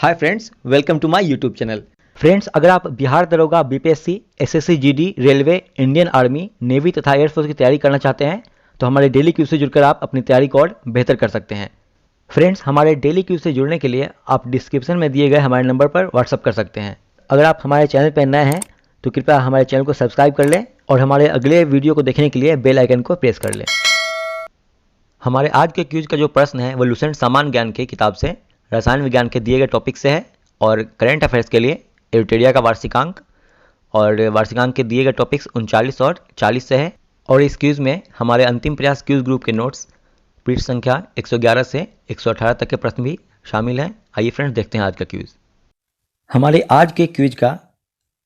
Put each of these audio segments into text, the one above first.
Hi friends, welcome to my YouTube channel. Friends, अगर आप बिहार दरोगा, BPSC, SSC GD, railway, Indian army, navy तथा air force की तैयारी करना चाहते हैं तो हमारे डेली क्यू से जुड़कर आप अपनी तैयारी को और बेहतर कर सकते हैं। फ्रेंड्स, हमारे डेली क्यू से जुड़ने के लिए आप डिस्क्रिप्शन में दिए गए हमारे नंबर पर व्हाट्सअप कर सकते हैं। अगर आप हमारे चैनल पर नए हैं तो कृपया हमारे चैनल को सब्सक्राइब कर लें और हमारे अगले वीडियो को देखने के लिए बेल आइकन को प्रेस कर लें। हमारे आज के क्यूज का जो प्रश्न है वो लुसेंट सामान्य ज्ञान की किताब से रसायन विज्ञान के दिए गए टॉपिक से है और करंट अफेयर्स के लिए एरिटेरिया का वार्षिकांक और वार्षिकांक के दिए गए टॉपिक्स 39 और 40 से है। और इस क्यूज में हमारे अंतिम प्रयास क्यूज ग्रुप के नोट्स पृष्ठ संख्या 111 से 118 तक के प्रश्न भी शामिल हैं। आइए फ्रेंड्स, देखते हैं आज का क्यूज। हमारे आज के क्यूज का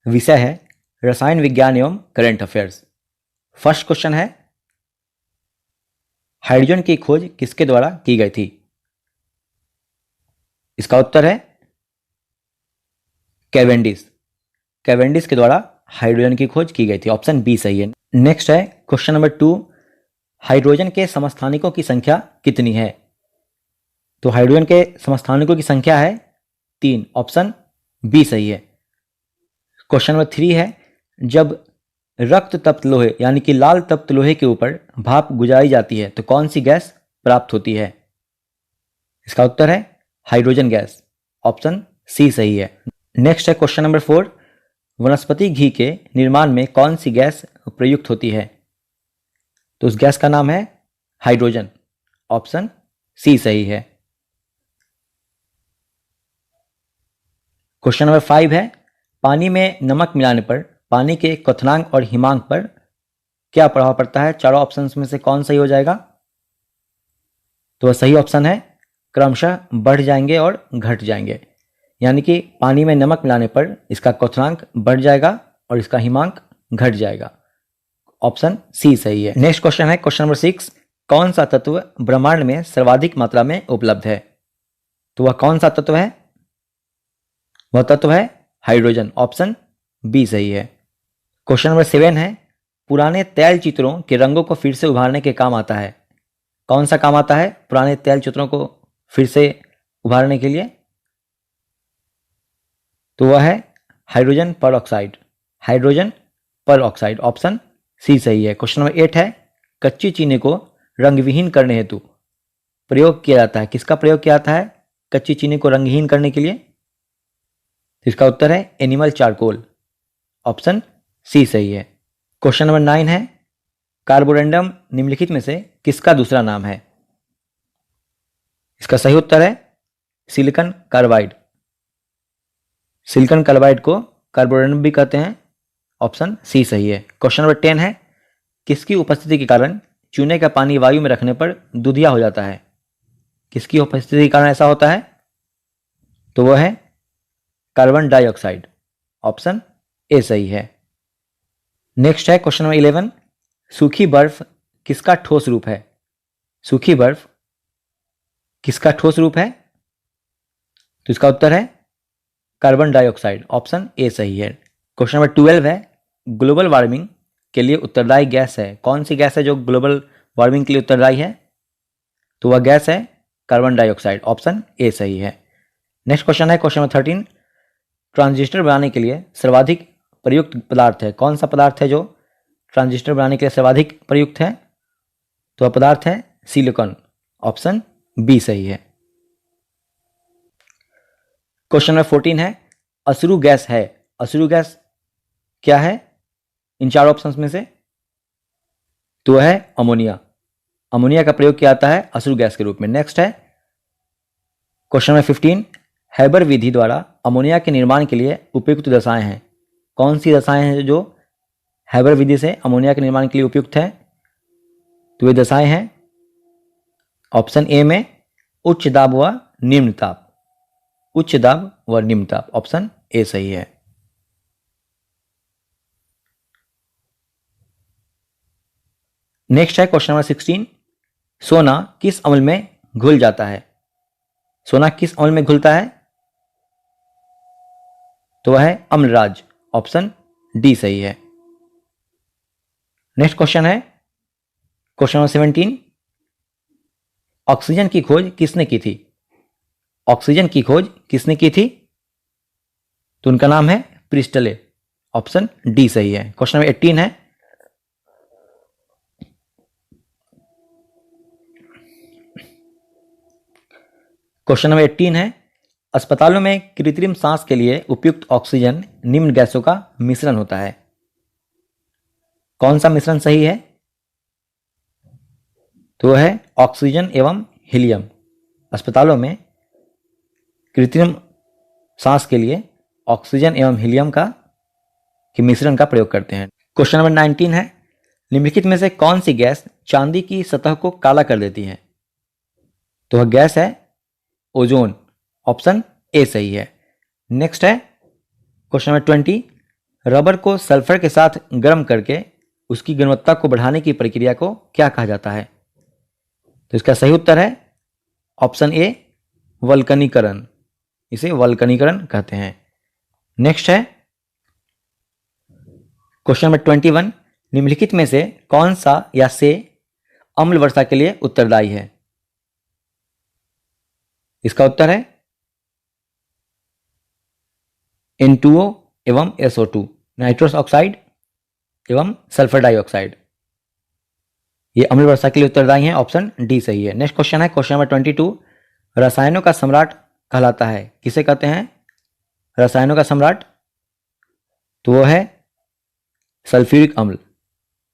विषय है रसायन विज्ञान एवं करंट अफेयर्स। फर्स्ट क्वेश्चन है, हाइड्रोजन की खोज किसके द्वारा की गई थी? इसका उत्तर है कैवेंडिश। कैवेंडिश के द्वारा हाइड्रोजन की खोज की गई थी। ऑप्शन बी सही है। नेक्स्ट है क्वेश्चन नंबर 2, हाइड्रोजन के समस्थानिकों की संख्या कितनी है? तो हाइड्रोजन के समस्थानिकों की संख्या है 3। ऑप्शन बी सही है। क्वेश्चन नंबर 3 है, जब रक्त तप्त लोहे यानी कि लाल तप्त लोहे के ऊपर भाप गुजारी जाती है तो कौन सी गैस प्राप्त होती है? इसका उत्तर है हाइड्रोजन गैस। ऑप्शन सी सही है। नेक्स्ट है क्वेश्चन नंबर 4, वनस्पति घी के निर्माण में कौन सी गैस प्रयुक्त होती है? तो उस गैस का नाम है हाइड्रोजन। ऑप्शन सी सही है। क्वेश्चन नंबर 5 है, पानी में नमक मिलाने पर पानी के क्वथनांक और हिमांक पर क्या प्रभाव पड़ता है? चारों ऑप्शंस में से कौन सही हो जाएगा? तो वह सही ऑप्शन है क्रमशः बढ़ जाएंगे और घट जाएंगे, यानी कि पानी में नमक मिलाने पर इसका क्वथनांक बढ़ जाएगा और इसका हिमांक घट जाएगा। ऑप्शन सी सही है। नेक्स्ट क्वेश्चन है क्वेश्चन नंबर 6, कौन सा तत्व ब्रह्मांड में सर्वाधिक मात्रा में उपलब्ध है? तो वह कौन सा तत्व है? वह तत्व है हाइड्रोजन। ऑप्शन बी सही है। क्वेश्चन नंबर 7 है, पुराने तैल चित्रों के रंगों को फिर से उभारने के काम आता है। कौन सा काम आता है पुराने तैल चित्रों को फिर से उभारने के लिए? तो वह है हाइड्रोजन पर ऑक्साइड। हाइड्रोजन पर ऑक्साइड। ऑप्शन सी सही है। क्वेश्चन नंबर 8 है, कच्ची चीनी को रंगविहीन करने हेतु प्रयोग किया जाता है। किसका प्रयोग किया जाता है कच्ची चीनी को रंगहीन करने के लिए? इसका उत्तर है एनिमल चारकोल। ऑप्शन सी सही है। क्वेश्चन नंबर 9 है, कार्बोरेंडम निम्नलिखित में से किसका दूसरा नाम है? इसका सही उत्तर है सिलिकॉन कार्बाइड। सिलिकॉन कार्बाइड को कार्बोरेंडम भी कहते हैं। ऑप्शन सी सही है। क्वेश्चन नंबर 10 है, किसकी उपस्थिति के कारण चूने का पानी वायु में रखने पर दूधिया हो जाता है? किसकी उपस्थिति के कारण ऐसा होता है? तो वह है कार्बन डाइऑक्साइड। ऑप्शन ए सही है। नेक्स्ट है क्वेश्चन नंबर 11, सूखी बर्फ किसका ठोस रूप है? सूखी बर्फ किसका ठोस रूप है? तो इसका उत्तर है कार्बन डाइऑक्साइड। ऑप्शन ए सही है। क्वेश्चन नंबर 12 है, ग्लोबल वार्मिंग के लिए उत्तरदायी गैस है। कौन सी गैस है जो ग्लोबल वार्मिंग के लिए उत्तरदायी है? तो वह गैस है कार्बन डाइऑक्साइड। ऑप्शन ए सही है। नेक्स्ट क्वेश्चन है क्वेश्चन नंबर 13, ट्रांजिस्टर बनाने के लिए सर्वाधिक प्रयुक्त पदार्थ है। कौन सा पदार्थ है जो ट्रांजिस्टर बनाने के लिए सर्वाधिक प्रयुक्त है? तो वह पदार्थ है सिलिकॉन। ऑप्शन बी सही है। क्वेश्चन नंबर 14 है, अश्रु गैस है। अश्रु गैस क्या है इन चार ऑप्शंस में से? तो वह है अमोनिया। अमोनिया का प्रयोग किया जाता है अश्रु गैस के रूप में। नेक्स्ट है क्वेश्चन नंबर 15, हैबर विधि द्वारा अमोनिया के निर्माण के लिए उपयुक्त दशाएं हैं। कौन सी दशाएं हैं जो हैबर विधि से अमोनिया के निर्माण के लिए उपयुक्त है? तो वे दशाएं हैं ऑप्शन ए में उच्च दाब व निम्न ताप। उच्च दाब व निम्न ताप। ऑप्शन ए सही है। नेक्स्ट है क्वेश्चन नंबर 16, सोना किस अम्ल में घुल जाता है? सोना किस अम्ल में घुलता है? तो वह है अम्लराज। ऑप्शन डी सही है। नेक्स्ट क्वेश्चन है क्वेश्चन नंबर 17, ऑक्सीजन की खोज किसने की थी? ऑक्सीजन की खोज किसने की थी? तो उनका नाम है प्रिस्टले। ऑप्शन डी सही है। क्वेश्चन नंबर 18 है, क्वेश्चन नंबर 18 है, अस्पतालों में कृत्रिम सांस के लिए उपयुक्त ऑक्सीजन निम्न गैसों का मिश्रण होता है। कौन सा मिश्रण सही है? तो है ऑक्सीजन एवं हीलियम। अस्पतालों में कृत्रिम सांस के लिए ऑक्सीजन एवं हीलियम का मिश्रण का प्रयोग करते हैं। क्वेश्चन नंबर 19 है, निम्नलिखित में से कौन सी गैस चांदी की सतह को काला कर देती है? तो वह गैस है ओजोन। ऑप्शन ए सही है। नेक्स्ट है क्वेश्चन नंबर 20, रबर को सल्फर के साथ गर्म करके उसकी गुणवत्ता को बढ़ाने की प्रक्रिया को क्या कहा जाता है? तो इसका सही उत्तर है ऑप्शन ए वल्कनीकरण। इसे वल्कनीकरण कहते हैं। नेक्स्ट है क्वेश्चन नंबर 21, निम्नलिखित में से कौन सा या से अम्ल वर्षा के लिए उत्तरदायी है? इसका उत्तर है N2O एवं SO2, नाइट्रस ऑक्साइड एवं सल्फर डाइऑक्साइड, ये अम्ल वर्षा के लिए उत्तरदायी है। ऑप्शन डी सही है। नेक्स्ट क्वेश्चन है क्वेश्चन नंबर 22, रसायनों का सम्राट कहलाता है, किसे कहते हैं रसायनों का सम्राट? तो वो है सल्फ्यूरिक अम्ल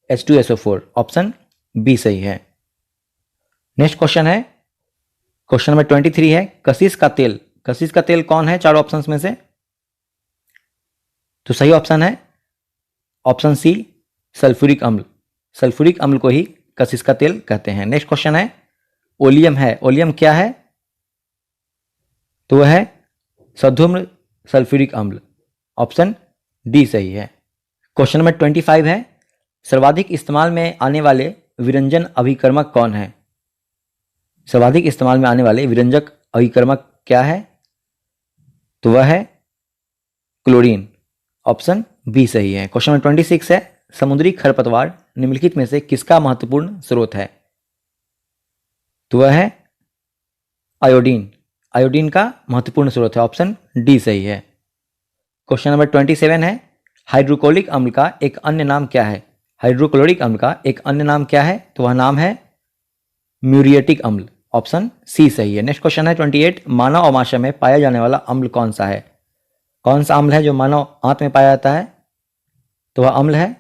H2SO4। ऑप्शन बी सही है। नेक्स्ट क्वेश्चन है क्वेश्चन नंबर 23 है, कशिश का तेल, कशिश का तेल कौन है चारों ऑप्शंस में से? तो सही ऑप्शन है ऑप्शन सी सल्फ्यूरिक अम्ल। सल्फ्यूरिक अम्ल को ही कशिश का तेल कहते हैं। नेक्स्ट क्वेश्चन है ओलियम है, ओलियम क्या है? तो वह है सधूम्र सल्फ्यूरिक अम्ल। ऑप्शन डी सही है। क्वेश्चन नंबर 25 है, सर्वाधिक इस्तेमाल में आने वाले विरंजन अभिकर्मक कौन है? सर्वाधिक इस्तेमाल में आने वाले विरंजक अभिकर्मक क्या है? तो वह है क्लोरीन। ऑप्शन बी सही है। क्वेश्चन नंबर 26 है, समुद्री खरपतवार निम्नलिखित में से किसका महत्वपूर्ण स्रोत है? तो वह है आयोडीन। आयोडीन का महत्वपूर्ण स्रोत है। ऑप्शन डी सही है। क्वेश्चन नंबर 27 है, हाइड्रोक्लोरिक अम्ल का एक अन्य नाम क्या है? हाइड्रोक्लोरिक अम्ल का एक अन्य नाम क्या है? तो वह नाम है म्यूरिएटिक अम्ल। ऑप्शन सी सही है। नेक्स्ट क्वेश्चन है 28, मानव अमाशय में पाया जाने वाला अम्ल कौन सा है? कौन सा अम्ल है जो मानव आंत में पाया जाता है? तो वह अम्ल है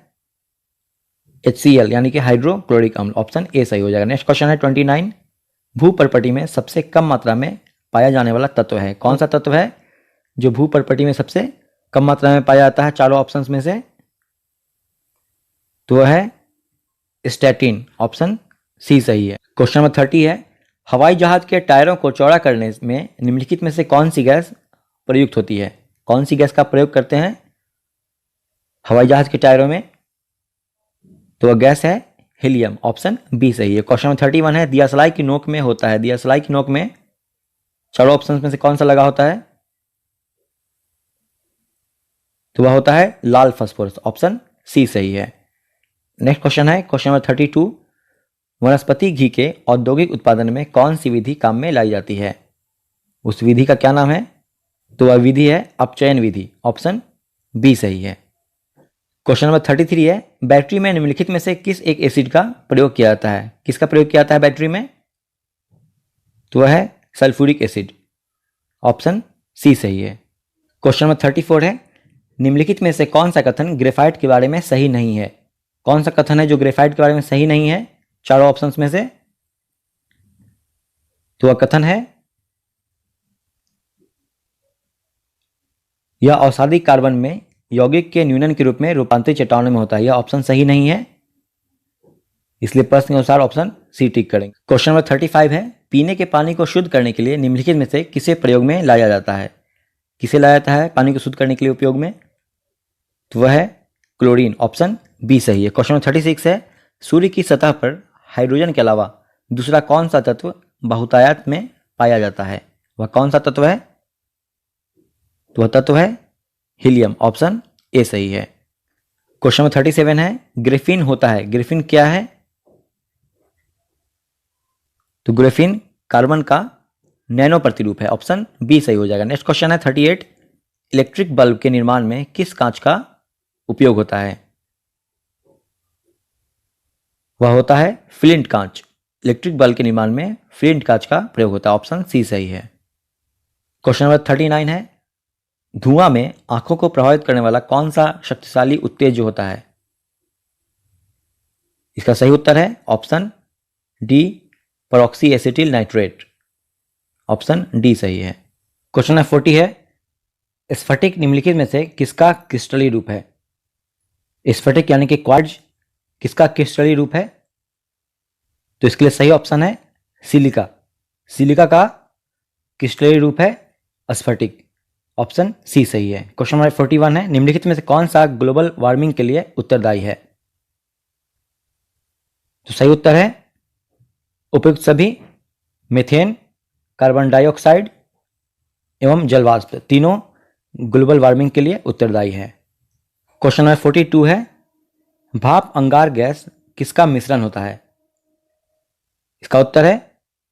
HCl यानी कि हाइड्रोक्लोरिक अम्ल। ऑप्शन ए सही हो जाएगा। नेक्स्ट क्वेश्चन है 29, भूपर्पटी में सबसे कम मात्रा में पाया जाने वाला तत्व है? कौन सा तत्व है जो भूपर्पटी में सबसे कम मात्रा में पाया जाता है चारों ऑप्शंस में से? तो वह है स्टैटिन। ऑप्शन सी सही है। क्वेश्चन नंबर 30 है, हवाई जहाज के टायरों को चौड़ा करने में निम्नलिखित में से कौन सी गैस प्रयुक्त होती है? कौन सी गैस का प्रयोग करते हैं हवाई जहाज के टायरों में? तो वह गैस है हीलियम। ऑप्शन बी सही है। क्वेश्चन नंबर 31 है, दियासलाई की नोक में होता है, दियासलाई की नोक में चारों ऑप्शंस में से कौन सा लगा होता है? तो वह होता है लाल फास्फोरस। ऑप्शन सी सही है। नेक्स्ट क्वेश्चन है क्वेश्चन नंबर 32, वनस्पति घी के औद्योगिक उत्पादन में कौन सी विधि काम में लाई जाती है? उस विधि का क्या नाम है? तो वह विधि है अपचयन विधि। ऑप्शन बी सही है। क्वेश्चन नंबर 33 है, बैटरी में निम्नलिखित में से किस एक एसिड का प्रयोग किया जाता है? किसका प्रयोग किया जाता है बैटरी में? तो वह है सल्फ्यूरिक एसिड। ऑप्शन सी सही है। क्वेश्चन नंबर 34 है, निम्नलिखित में से कौन सा कथन ग्रेफाइट के बारे में सही नहीं है? कौन सा कथन है जो ग्रेफाइट के बारे में सही नहीं है चारों ऑप्शंस में से? तो वह कथन है यह औषाधिक कार्बन में यौगिक के न्यूनन के रूप में रूपांतरित चट्टानों में होता है। यह ऑप्शन सही नहीं है, इसलिए प्रश्न के अनुसार ऑप्शन सी टिक करेंगे। क्वेश्चन नंबर 35 है, पीने के पानी को शुद्ध करने के लिए निम्नलिखित में से किसे प्रयोग में लाया जाता है? किसे लाया जाता है पानी को शुद्ध करने के लिए उपयोग में? तो वह है क्लोरीन। ऑप्शन बी सही है। क्वेश्चन नंबर 36 है, सूर्य की सतह पर हाइड्रोजन के अलावा दूसरा कौन सा तत्व बहुतायत में पाया जाता है? वह कौन सा तत्व है? तो वह तत्व है हीलियम। ऑप्शन ए सही है। क्वेश्चन नंबर 37 है, ग्रेफीन होता है, ग्रेफीन क्या है? तो ग्रेफीन कार्बन का नैनो प्रतिरूप है, ऑप्शन बी सही हो जाएगा। नेक्स्ट क्वेश्चन है 38, इलेक्ट्रिक बल्ब के निर्माण में किस कांच का उपयोग होता है? वह होता है फ्लिंट कांच। इलेक्ट्रिक बल्ब के निर्माण में फ्लिंट कांच का प्रयोग होता है, ऑप्शन सी सही है। क्वेश्चन नंबर 39 है, धुआं में आंखों को प्रभावित करने वाला कौन सा शक्तिशाली उत्तेजक होता है? इसका सही उत्तर है option D, परऑक्सी acetyl nitrate, option D सही है। क्वेश्चन नंबर 40 है, स्फटिक निम्नलिखित में से किसका क्रिस्टलीय रूप है? स्फटिक यानी कि क्वार्ट्ज किसका क्रिस्टलीय रूप है? तो इसके लिए सही ऑप्शन है सिलिका। सिलिका का क्रिस्टलीय रूप है स्फटिक, ऑप्शन सी सही है। क्वेश्चन नंबर 41 है, निम्नलिखित में से कौन सा ग्लोबल वार्मिंग के लिए उत्तरदायी है? तो सही उत्तर है उपयुक्त सभी, मीथेन, कार्बन डाइऑक्साइड एवं जलवाष्प तीनों ग्लोबल वार्मिंग के लिए उत्तरदायी है। क्वेश्चन नंबर 42 है, भाप अंगार गैस किसका मिश्रण होता है? इसका उत्तर है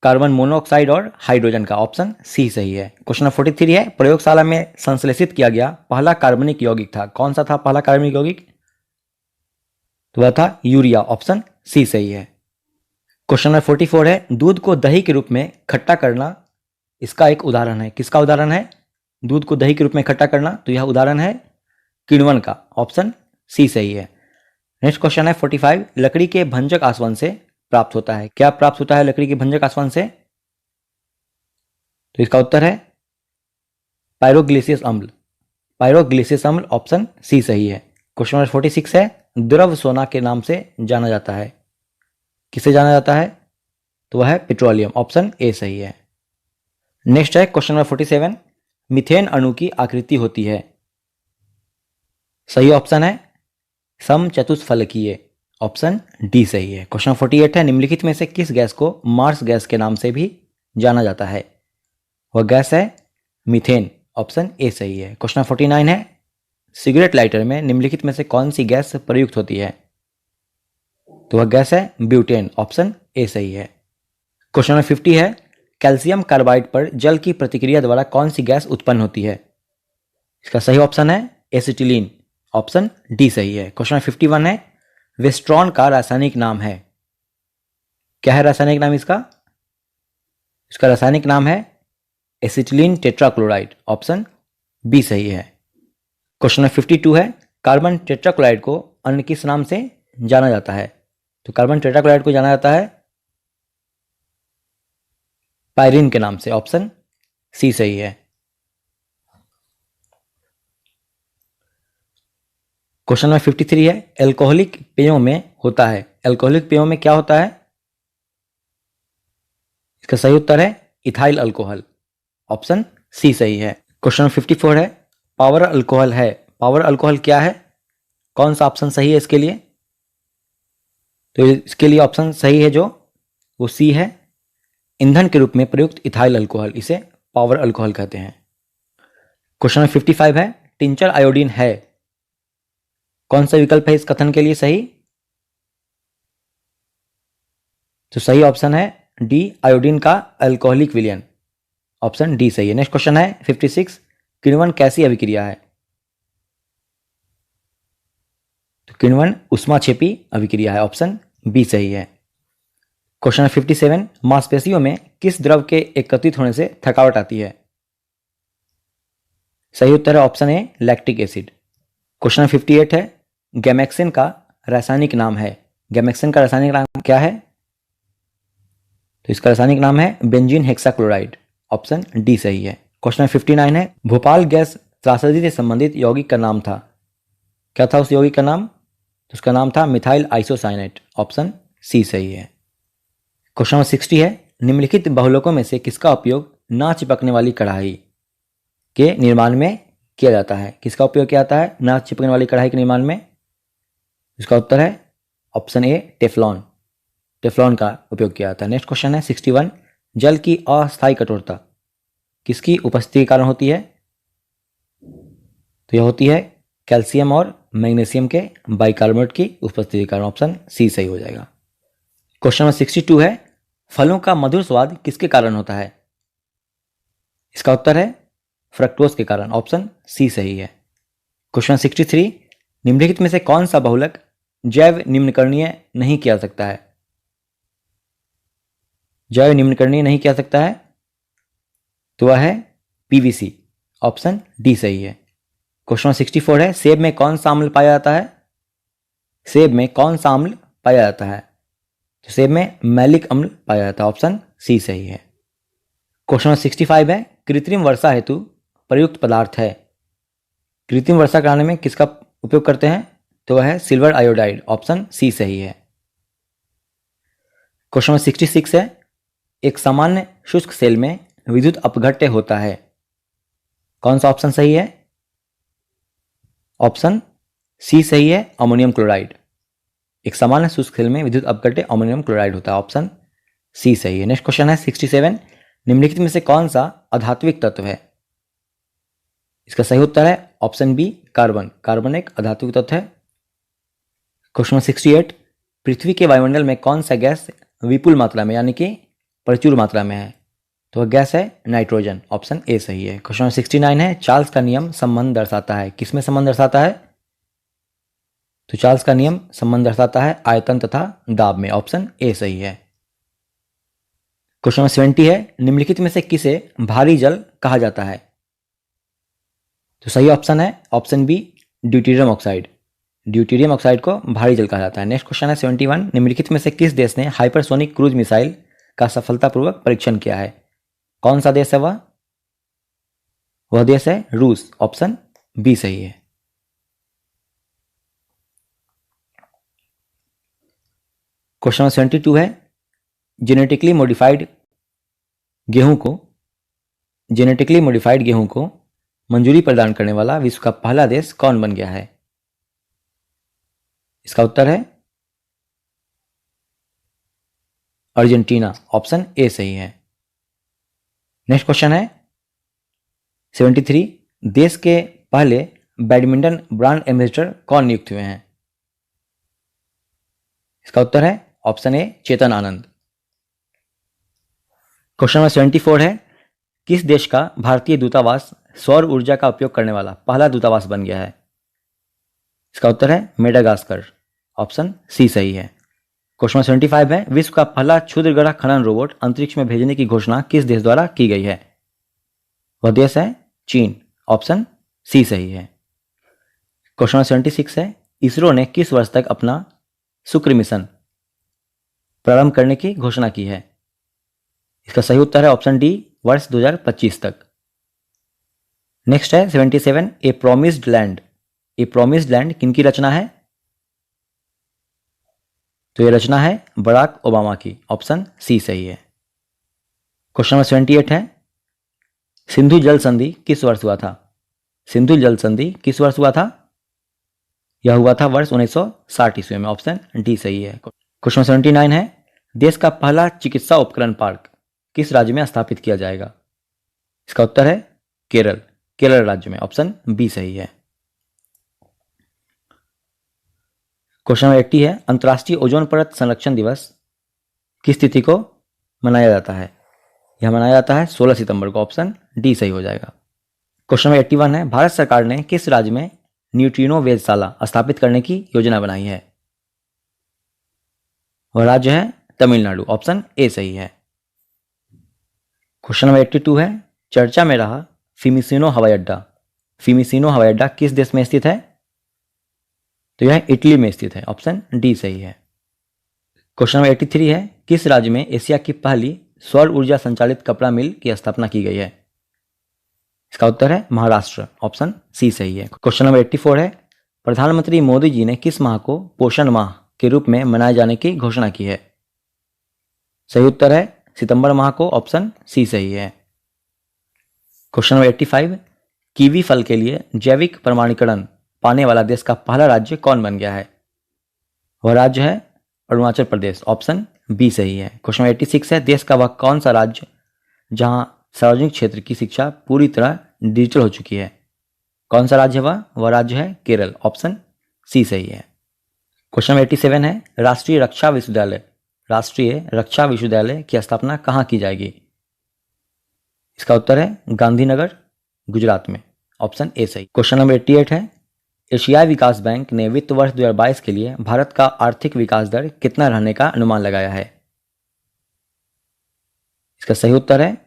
कार्बन मोनोऑक्साइड और हाइड्रोजन का, ऑप्शन सी सही है। क्वेश्चन नंबर 43 है, प्रयोगशाला में संश्लेषित किया गया पहला कार्बनिक यौगिक था, कौन सा था पहला कार्बनिक यौगिक? तो वह था यूरिया, ऑप्शन सी सही है। क्वेश्चन नंबर 44 है, दूध को दही के रूप में खट्टा करना इसका एक उदाहरण है, किसका उदाहरण है दूध को दही के रूप में खट्टा करना? तो यह उदाहरण है किण्वन का, ऑप्शन सी सही है। नेक्स्ट क्वेश्चन है 45, लकड़ी के भंजक आसवन से प्राप्त होता है, क्या प्राप्त होता है लकड़ी के भंजक आसवन से? तो इसका उत्तर है पायरोग्लिसियस अम्ल, पायरोग्लिसियस अम्ल, ऑप्शन सी सही है। क्वेश्चन नंबर 46 है, द्रव सोना के नाम से जाना जाता है, किसे जाना जाता है? तो वह है पेट्रोलियम, ऑप्शन ए सही है। नेक्स्ट है क्वेश्चन नंबर 47, मीथेन अणु की आकृति होती है, सही ऑप्शन है समचतुष्फलकीय, ऑप्शन डी सही है। क्वेश्चन 48 है, निम्नलिखित में से किस गैस को मार्स गैस के नाम से भी जाना जाता है? वह गैस है मीथेन, ऑप्शन ए सही है। क्वेश्चन 49 है, सिगरेट लाइटर में निम्नलिखित में से कौन सी गैस प्रयुक्त होती है? तो वह गैस है ब्यूटेन, ऑप्शन ए सही है। क्वेश्चन नंबर 50 है, कैल्शियम कार्बाइड पर जल की प्रतिक्रिया द्वारा कौन सी गैस उत्पन्न होती है? इसका सही ऑप्शन है एसिटिलीन, ऑप्शन डी सही है। क्वेश्चन नंबर 51 है, वेस्ट्रॉन का रासायनिक नाम है, क्या है रासायनिक नाम इसका? इसका रासायनिक नाम है एसिटिलीन टेट्राक्लोराइड, ऑप्शन बी सही है। क्वेश्चन नंबर 52 है, कार्बन टेट्राक्लोराइड को अन्य किस नाम से जाना जाता है? तो कार्बन टेट्राक्लोराइड को जाना जाता है पायरीन के नाम से, ऑप्शन सी सही है। क्वेश्चन नंबर 53 है, एल्कोहलिक पेयों में होता है, एल्कोहलिक पेयों में क्या होता है? इसका सही उत्तर है इथाइल अल्कोहल, ऑप्शन सी सही है। क्वेश्चन नंबर 54 है, पावर अल्कोहल है, पावर अल्कोहल क्या है, कौन सा ऑप्शन सही है इसके लिए? तो इसके लिए ऑप्शन सही है जो वो सी है, ईंधन के रूप में प्रयुक्त इथाइल अल्कोहल, इसे पावर अल्कोहल कहते हैं। क्वेश्चन नंबर 55 है, टिंचर आयोडीन है, कौन सा विकल्प है इस कथन के लिए सही? तो सही ऑप्शन है डी, आयोडीन का अल्कोहलिक विलयन, ऑप्शन डी सही है। नेक्स्ट क्वेश्चन है 56, किण्वन कैसी अभिक्रिया है? तो किण्वन ऊष्माक्षेपी अभिक्रिया है, ऑप्शन बी सही है। क्वेश्चन 57, मांसपेशियों में किस द्रव के एकत्रित होने से थकावट आती है? सही उत्तर है option A, lactic acid. Question 58 है, गैमेक्सिन का रासायनिक नाम है, गैमेक्सिन का रासायनिक नाम क्या है? तो इसका रासायनिक नाम है बेंजीन हेक्साक्लोराइड, ऑप्शन डी सही है। क्वेश्चन 59 है, भोपाल गैस त्रासदी से संबंधित यौगिक का नाम था, क्या था उस यौगिक का नाम? तो उसका नाम था मिथाइल आइसोसाइनेट, ऑप्शन सी सही है। क्वेश्चन नंबर 60 है, निम्नलिखित बहुलकों में से किसका उपयोग ना चिपकने वाली कढ़ाई के निर्माण में किया जाता है? किसका उपयोग किया जाता है ना चिपकने वाली कढ़ाई के निर्माण में? इसका उत्तर है ऑप्शन ए, टेफ्लॉन, टेफ्लॉन का उपयोग किया जाता है। नेक्स्ट क्वेश्चन है 61, जल की अस्थायी कठोरता किसकी उपस्थिति के कारण होती है? तो यह होती है कैल्शियम और मैग्नीशियम के बाइकार्बोनेट की उपस्थिति के कारण, ऑप्शन सी सही हो जाएगा। क्वेश्चन नंबर 62 है, फलों का मधुर स्वाद किसके कारण होता है? इसका उत्तर है फ्रक्टोज के कारण, ऑप्शन सी सही है। क्वेश्चन 63, निम्नलिखित में से कौन सा बहुलक जैव निम्नकरणीय नहीं किया जा सकता है? जैव निम्नकरणीय नहीं किया जा सकता है तो वह है पीवीसी, ऑप्शन डी सही है। क्वेश्चन 64 है, सेब में कौन सा अम्ल पाया जाता है? सेब में कौन सा अम्ल पाया जाता है? तो सेब में मैलिक अम्ल पाया जाता है, ऑप्शन सी सही है। क्वेश्चन 65 है, कृत्रिम वर्षा हेतु प्रयुक्त पदार्थ है। कृत्रिम वर्षा कराने में किसका उपयोग करते हैं? तो वह है सिल्वर आयोडाइड, ऑप्शन सी सही है। क्वेश्चन 66 है, एक सामान्य शुष्क सेल में विद्युत अपघट्य होता है। कौन सा ऑप्शन सही है? ऑप्शन सी सही है, अमोनियम क्लोराइड। एक सामान्य शुष्क सेल में विद्युत अपघट्य अमोनियम क्लोराइड होता है, ऑप्शन सी सही है। नेक्स्ट क्वेश्चन है 67, निम्नलिखित में से कौन सा अधात्विक तत्व है? इसका सही उत्तर है ऑप्शन बी, कार्बन। कार्बन एक अधात्विक तत्व है। क्वेश्चन 68, पृथ्वी के वायुमंडल में कौन सा गैस विपुल मात्रा में यानी कि प्रचुर मात्रा में है? तो वह गैस है नाइट्रोजन, ऑप्शन ए सही है। क्वेश्चन 69 है, चार्ल्स का नियम संबंध दर्शाता है। किसमें संबंध दर्शाता है? तो चार्ल्स का नियम संबंध दर्शाता है आयतन तथा दाब में, ऑप्शन ए सही है। क्वेश्चन 70 है, निम्नलिखित में से किसे भारी जल कहा जाता है? तो सही ऑप्शन है option B, deuterium oxide. Deuterium oxide को भारी जल कहा जाता है। नेक्स्ट क्वेश्चन है 71, निम्नलिखित में से किस देश ने हाइपरसोनिक क्रूज मिसाइल का सफलतापूर्वक परीक्षण किया है? कौन सा देश है वह? वह देश है रूस, ऑप्शन बी सही है। क्वेश्चन 72 है, जेनेटिकली मॉडिफाइड गेहूं को मंजूरी प्रदान करने वाला विश्व का पहला देश कौन बन गया है? इसका उत्तर है अर्जेंटीना, ऑप्शन ए सही है। नेक्स्ट क्वेश्चन है 73, देश के पहले बैडमिंटन ब्रांड एम्बेसडर कौन नियुक्त हुए हैं? इसका उत्तर है option A, Chetan Anand. Question number 74 है, किस देश का भारतीय दूतावास सौर ऊर्जा का उपयोग करने वाला पहला दूतावास बन गया है? इसका उत्तर है मेडागास्कर, ऑप्शन सी सही है। क्वेश्चन नंबर 75 है, विश्व का पहला क्षुद्रग्रह खनन रोबोट अंतरिक्ष में भेजने की घोषणा किस देश द्वारा की गई है? वह देश है चीन, ऑप्शन सी सही है। क्वेश्चन नंबर 76 है, इसरो ने किस वर्ष तक अपना शुक्र मिशन प्रारंभ करने की घोषणा की है? इसका सही उत्तर है ऑप्शन डी, वर्ष 2025 तक। नेक्स्ट है 77, ए प्रोमिस्ड लैंड किनकी रचना है? तो ये रचना है बराक ओबामा की, ऑप्शन सी सही है। क्वेश्चन नंबर 78 है, सिंधु जल संधि किस वर्ष हुआ था? सिंधु जल संधि किस वर्ष हुआ था? यह हुआ था वर्ष 1960 ईस्वी में, ऑप्शन डी सही है। क्वेश्चन 79 है, देश का पहला चिकित्सा उपकरण पार्क किस राज्य में स्थापित किया जाएगा? इसका उत्तर है केरल राज्य में, ऑप्शन बी सही है। क्वेश्चन नंबर 80 है, अंतर्राष्ट्रीय ओजोन परत संरक्षण दिवस किस तिथि को मनाया जाता है? यह मनाया जाता है 16 सितंबर को, ऑप्शन डी सही हो जाएगा। क्वेश्चन नंबर 81 है, भारत सरकार ने किस राज्य में न्यूट्रिनो वेधशाला स्थापित करने की योजना बनाई है? वह राज्य है तमिलनाडु, ऑप्शन ए सही है। क्वेश्चन नंबर 82 है, चर्चा में रहा फिमिसिनो हवाई अड्डा किस देश में स्थित है? तो यह इटली में स्थित है, ऑप्शन डी सही है। क्वेश्चन नंबर 83 है, किस राज्य में एशिया की पहली सौर ऊर्जा संचालित कपड़ा मिल की स्थापना की गई है? इसका उत्तर है महाराष्ट्र, ऑप्शन सी सही है। क्वेश्चन नंबर 84 है, प्रधानमंत्री मोदी जी ने किस माह को पोषण माह के रूप में मनाए जाने की घोषणा की है? सही उत्तर है सितंबर माह को, ऑप्शन सी सही है। क्वेश्चन नंबर 85, कीवी फल के लिए जैविक प्रमाणीकरण पाने वाला देश का पहला राज्य कौन बन गया है? वह राज्य है अरुणाचल प्रदेश, ऑप्शन बी सही है। क्वेश्चन नंबर 86 है, देश का वह कौन सा राज्य जहां सार्वजनिक क्षेत्र की शिक्षा पूरी तरह डिजिटल हो चुकी है? कौन सा राज्य है वह राज्य है केरल, ऑप्शन सी सही है। क्वेश्चन नंबर 87 है, राष्ट्रीय रक्षा विश्वविद्यालय की स्थापना कहाँ की जाएगी? इसका उत्तर है गांधीनगर, गुजरात में। ऑप्शन ए सही। क्वेश्चन नंबर 88 है, एशियाई विकास बैंक ने वित्त वर्ष 2022 के लिए भारत का आर्थिक विकास दर कितना रहने का अनुमान लगाया है? इसका सही उत्तर है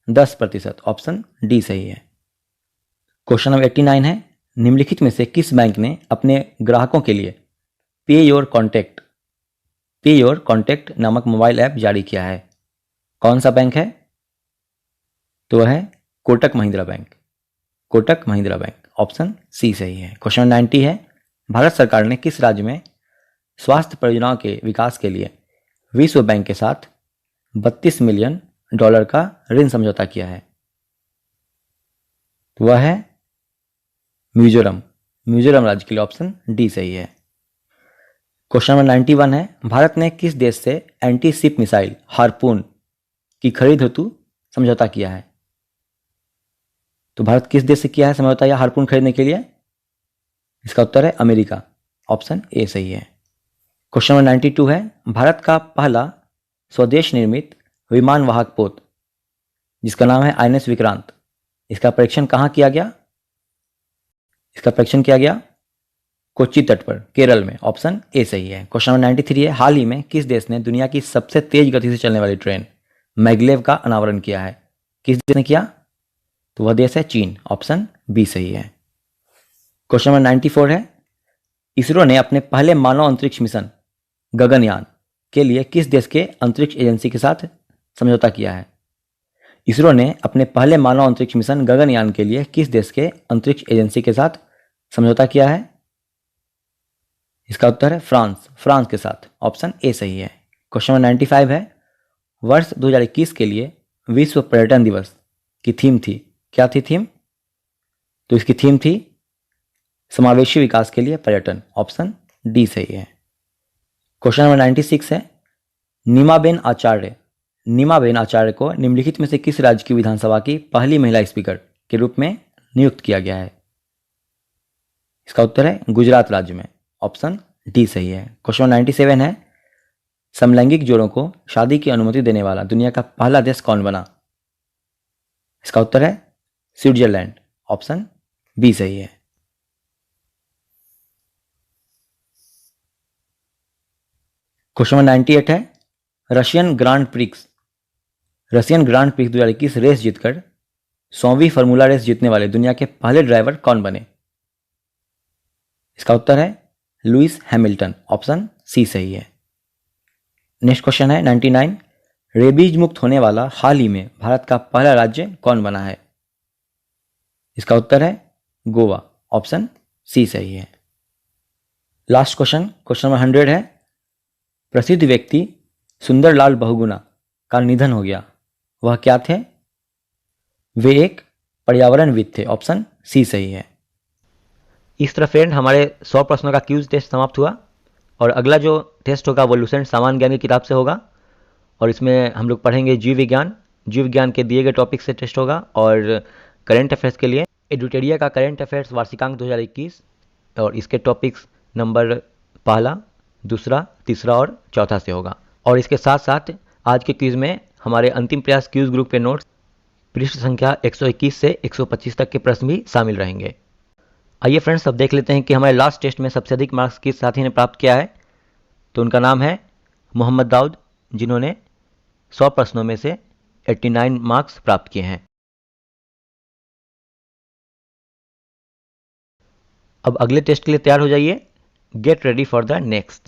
10%। ऑप्शन डी सही है। क्वेश्चन नंबर 89 है, निम्नलिखित में से किस बैंक ने अपने ग्राहकों के लिए पे योर कॉन्टैक्ट नामक मोबाइल ऐप जारी किया है? कौन सा बैंक है? तो वह है Kotak Mahindra Bank. Kotak Mahindra Bank. Option C सही है। क्वेश्चन 90 है, भारत सरकार ने किस राज्य में स्वास्थ्य परियोजनाओं के विकास के लिए विश्व बैंक के साथ $32 मिलियन का ऋण समझौता किया है? वह है मिजोरम राज्य के लिए। ऑप्शन डी सही है। क्वेश्चन नंबर 91 है, भारत ने किस देश से एंटी शिप मिसाइल हार्पून की खरीद हेतु समझौता किया है? तो भारत किस देश से किया है समझौता या हार्पून खरीदने के लिए? इसका उत्तर है अमेरिका। ऑप्शन ए सही है। क्वेश्चन नंबर 92 है, भारत का पहला स्वदेश निर्मित विमान वाहक पोत जिसका नाम है INS विक्रांत, इसका परीक्षण कहाँ किया गया? इसका परीक्षण किया गया कोच्चि तट पर, केरल में। ऑप्शन ए सही है। क्वेश्चन नंबर 93 है, हाल ही में किस देश ने दुनिया की सबसे तेज गति से चलने वाली ट्रेन मैग्लेव का अनावरण किया है? किस देश ने किया? तो वह देश है चीन। ऑप्शन बी सही है। क्वेश्चन नंबर 94 है, इसरो ने अपने पहले मानव अंतरिक्ष मिशन गगनयान के लिए किस देश के अंतरिक्ष एजेंसी के साथ समझौता किया है? इसरो ने अपने पहले मानव अंतरिक्ष मिशन गगनयान के लिए किस देश के अंतरिक्ष एजेंसी के साथ समझौता किया है? इसका उत्तर है फ्रांस के साथ। ऑप्शन ए सही है। क्वेश्चन नंबर 95 है, वर्ष 2021 के लिए विश्व पर्यटन दिवस की थीम थी, क्या थी थीम? तो इसकी थीम थी समावेशी विकास के लिए पर्यटन। ऑप्शन डी सही है। क्वेश्चन नंबर 96 है, नीमाबेन आचार्य को निम्नलिखित में से किस राज्य की विधानसभा की पहली महिला स्पीकर के रूप में नियुक्त किया गया है? इसका उत्तर है गुजरात राज्य में। ऑप्शन डी सही है। क्वेश्चन 97 है, समलैंगिक जोड़ों को शादी की अनुमति देने वाला दुनिया का पहला देश कौन बना? इसका उत्तर है स्विट्जरलैंड। ऑप्शन बी सही है। क्वेश्चन नंबर 98 है, रशियन ग्रांड प्रिक्स 2021 रेस जीतकर 100वीं फार्मूला रेस जीतने वाले दुनिया के पहले ड्राइवर कौन बने? इसका उत्तर है लुइस हैमिल्टन। ऑप्शन सी सही है। नेक्स्ट क्वेश्चन है 99, रेबीज मुक्त होने वाला हाल ही में भारत का पहला राज्य कौन बना है? इसका उत्तर है गोवा। ऑप्शन सी सही है। लास्ट क्वेश्चन नंबर 100 है, प्रसिद्ध व्यक्ति सुंदरलाल बहुगुणा का निधन हो गया, वह क्या थे? वे एक पर्यावरणविद थे। ऑप्शन सी सही है। इस तरह फ्रेंड हमारे 100 प्रश्नों का क्यूज टेस्ट समाप्त हुआ और अगला जो टेस्ट होगा वो लुसेंट सामान्य ज्ञान की किताब से होगा और इसमें हम लोग पढ़ेंगे जीव विज्ञान के दिए गए टॉपिक से टेस्ट होगा और करेंट अफेयर्स के लिए एडुटेरिया का करेंट अफेयर्स वार्षिकांक 2021 और इसके टॉपिक्स नंबर पहला, दूसरा, तीसरा और चौथा से होगा। और इसके साथ साथ आज के क्विज में हमारे अंतिम प्रयास क्विज ग्रुप के नोट्स पृष्ठ संख्या 121 से 125 तक के प्रश्न भी शामिल रहेंगे। आइए फ्रेंड्स अब देख लेते हैं कि हमारे लास्ट टेस्ट में सबसे अधिक मार्क्स किस साथी ने प्राप्त किया है। तो उनका नाम है मोहम्मद दाऊद, जिन्होंने 100 प्रश्नों में से 89 मार्क्स प्राप्त किए हैं। अब अगले टेस्ट के लिए तैयार हो जाइए। Get ready for the next.